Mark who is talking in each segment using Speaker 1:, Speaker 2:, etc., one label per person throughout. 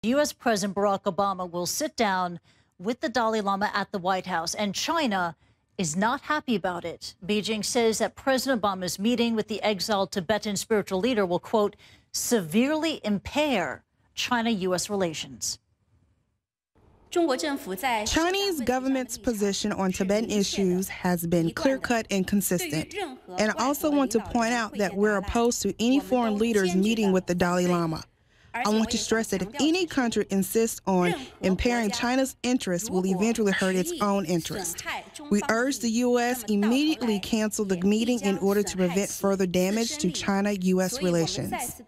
Speaker 1: U.S. President Barack Obama will sit down with the Dalai Lama at the White House, and China is not happy about it. Beijing says that President Obama's meeting with the exiled Tibetan spiritual leader will, quote, severely impair China-U.S. relations.
Speaker 2: Chinese government's position on Tibetan issues has been clear-cut and consistent. And I also want to point out that we're opposed to any foreign leaders meeting with the Dalai Lama. I want to stress that if any country insists on impairing China's interests, will eventually hurt its own interests. We urge the U.S. immediately cancel the meeting in order to prevent further damage to China-U.S. relations.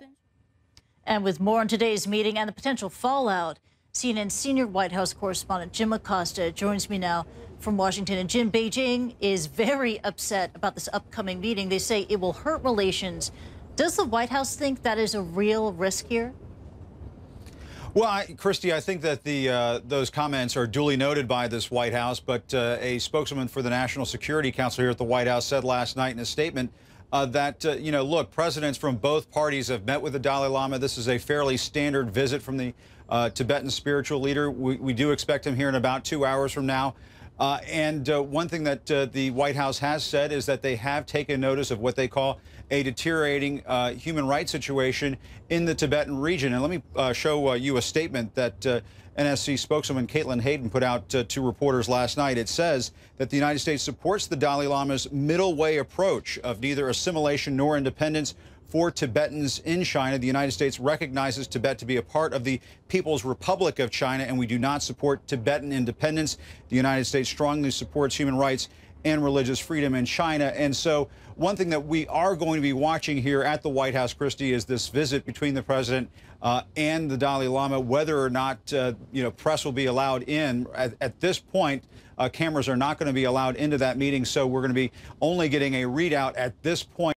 Speaker 1: And with more on today's meeting and the potential fallout, CNN senior White House correspondent Jim Acosta joins me now from Washington. And Jim, Beijing is very upset about this upcoming meeting. They say it will hurt relations. Does the White House think that is a real risk here?
Speaker 3: Well, Christy, I think that those comments are duly noted by this White House, but a spokesman for the National Security Council here at the White House said last night in a statement that, look, presidents from both parties have met with the Dalai Lama. This is a fairly standard visit from the Tibetan spiritual leader. We do expect him here in about 2 hours from now. And one thing that the White House has said is that they have taken notice of what they call a deteriorating human rights situation in the Tibetan region. And let me show you a statement that NSC spokeswoman Caitlin Hayden put out to reporters last night. It says that the United States supports the Dalai Lama's middle way approach of neither assimilation nor independence for Tibetans in China. The United States recognizes Tibet to be a part of the People's Republic of China, and we do not support Tibetan independence. The United States strongly supports human rights and religious freedom in China. And so one thing that we are going to be watching here at the White House, Christy, is this visit between the president and the Dalai Lama, whether or not, press will be allowed in. At this point, cameras are not going to be allowed into that meeting, so we're going to be only getting a readout at this point.